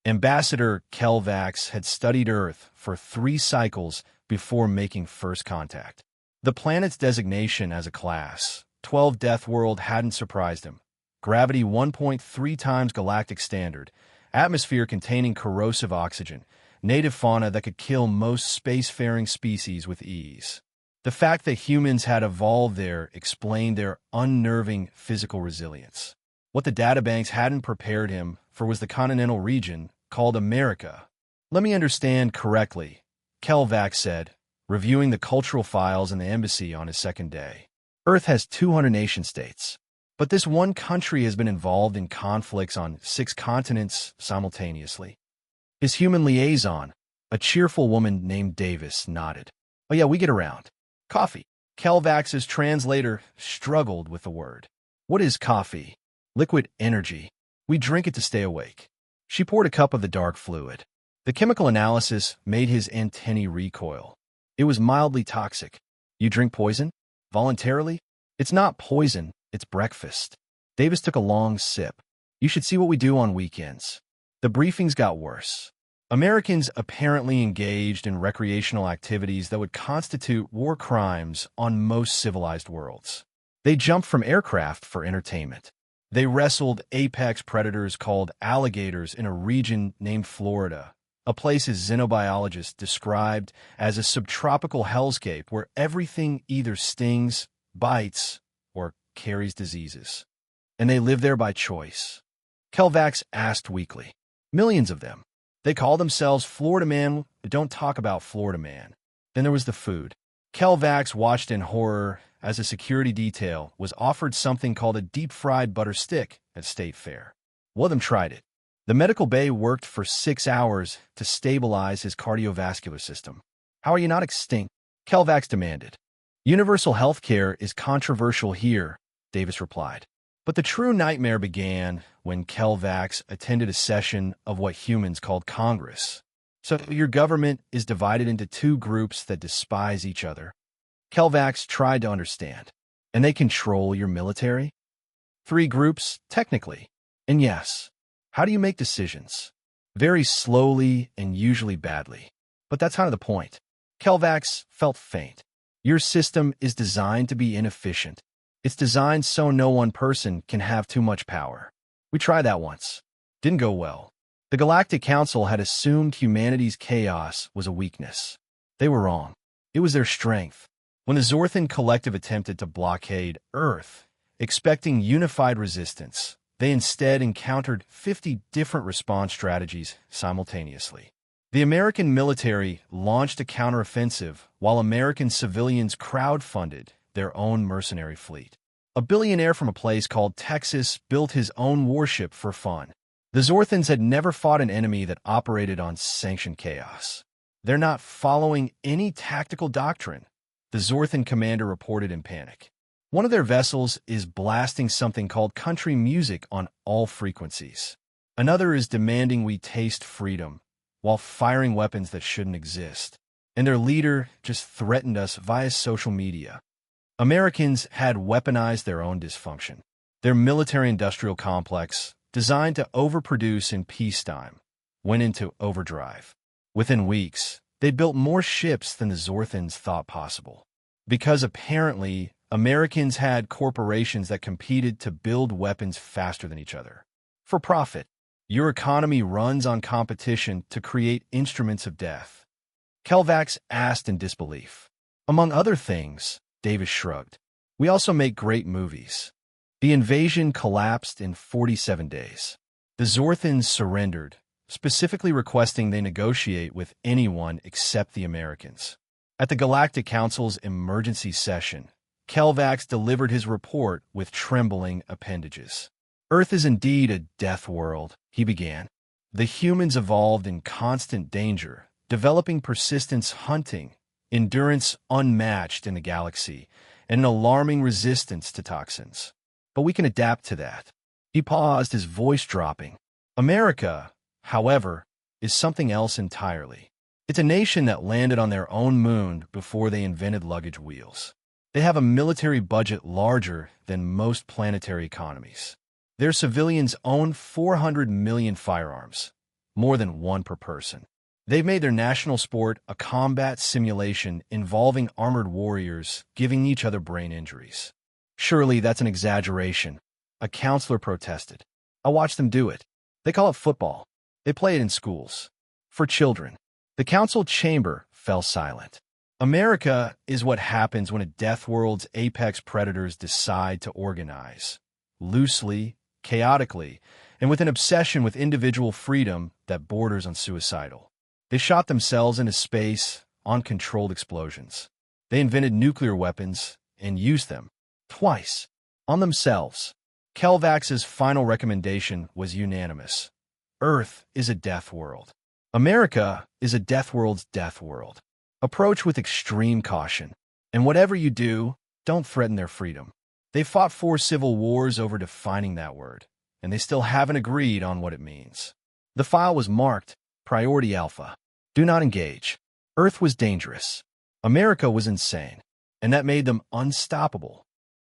Ambassador Kelvax had studied Earth for 3 cycles before making first contact. The planet's designation as a Class 12 Deathworld hadn't surprised him. Gravity 1.3 times galactic standard, atmosphere containing corrosive oxygen, native fauna that could kill most spacefaring species with ease. The fact that humans had evolved there explained their unnerving physical resilience. What the databanks hadn't prepared him for was the continental region called America. "Let me understand correctly," Kelvax said, reviewing the cultural files in the embassy on his second day. "Earth has 200 nation-states, but this one country has been involved in conflicts on 6 continents simultaneously." His human liaison, a cheerful woman named Davis, nodded. "Oh yeah, we get around. Coffee." Kelvax's translator struggled with the word. "What is coffee?" "Liquid energy. We drink it to stay awake." She poured a cup of the dark fluid. The chemical analysis made his antennae recoil. It was mildly toxic. "You drink poison? Voluntarily?" "It's not poison, it's breakfast." Davis took a long sip. "You should see what we do on weekends." The briefings got worse. Americans apparently engaged in recreational activities that would constitute war crimes on most civilized worlds. They jumped from aircraft for entertainment. They wrestled apex predators called alligators in a region named Florida, a place his xenobiologist described as a subtropical hellscape where everything either stings, bites, or carries diseases. And they live there by choice. Kelvax asked weakly. "Millions of them. They call themselves Florida Man, but don't talk about Florida Man." Then there was the food. Kelvax watched in horror as a security detail was offered something called a deep-fried butter stick at State Fair. One of them tried it. The medical bay worked for 6 hours to stabilize his cardiovascular system. "How are you not extinct?" Kelvax demanded. "Universal health care is controversial here," Davis replied. But the true nightmare began when Kelvax attended a session of what humans called Congress. "So your government is divided into 2 groups that despise each other." Kelvax tried to understand. "And they control your military?" 3 groups, technically. And yes. How do you make decisions? Very slowly and usually badly. But that's kind of the point. Kelvax felt faint. Your system is designed to be inefficient. It's designed so no one person can have too much power. We tried that once. Didn't go well. The Galactic Council had assumed humanity's chaos was a weakness. They were wrong. It was their strength. When the Zorthan Collective attempted to blockade Earth, expecting unified resistance, they instead encountered 50 different response strategies simultaneously. The American military launched a counteroffensive while American civilians crowdfunded their own mercenary fleet. A billionaire from a place called Texas built his own warship for fun. The Zorthans had never fought an enemy that operated on sanctioned chaos. "They're not following any tactical doctrine," the Zorthan commander reported in panic. "One of their vessels is blasting something called country music on all frequencies. Another is demanding we taste freedom while firing weapons that shouldn't exist. And their leader just threatened us via social media." Americans had weaponized their own dysfunction. Their military-industrial complex, designed to overproduce in peacetime, went into overdrive. Within weeks, they built more ships than the Zorthans thought possible. Because apparently, Americans had corporations that competed to build weapons faster than each other. For profit, your economy runs on competition to create instruments of death. Kelvax asked in disbelief. "Among other things," Davis shrugged, "we also make great movies." The invasion collapsed in 47 days. The Zorthans surrendered, specifically requesting they negotiate with anyone except the Americans. At the Galactic Council's emergency session, Kelvax delivered his report with trembling appendages. "Earth is indeed a death world," he began. "The humans evolved in constant danger, developing persistence hunting, endurance unmatched in the galaxy, and an alarming resistance to toxins. But we can adapt to that." He paused, his voice dropping. "America, however, is something else entirely. It's a nation that landed on their own moon before they invented luggage wheels. They have a military budget larger than most planetary economies. Their civilians own 400 million firearms, more than one per person. They've made their national sport a combat simulation involving armored warriors giving each other brain injuries. Surely that's an exaggeration. A counselor protested. I watched them do it. They call it football. They play it in schools. For children. The council chamber fell silent. America is what happens when a Deathworld's apex predators decide to organize. Loosely, chaotically, and with an obsession with individual freedom that borders on suicidal. They shot themselves into space on controlled explosions. They invented nuclear weapons and used them, twice, on themselves. Kelvax's final recommendation was unanimous. Earth is a death world. America is a Deathworld's death world. Approach with extreme caution, and whatever you do, don't threaten their freedom. They fought 4 civil wars over defining that word, and they still haven't agreed on what it means. The file was marked Priority Alpha. Do not engage. Earth was dangerous. America was insane, and that made them unstoppable.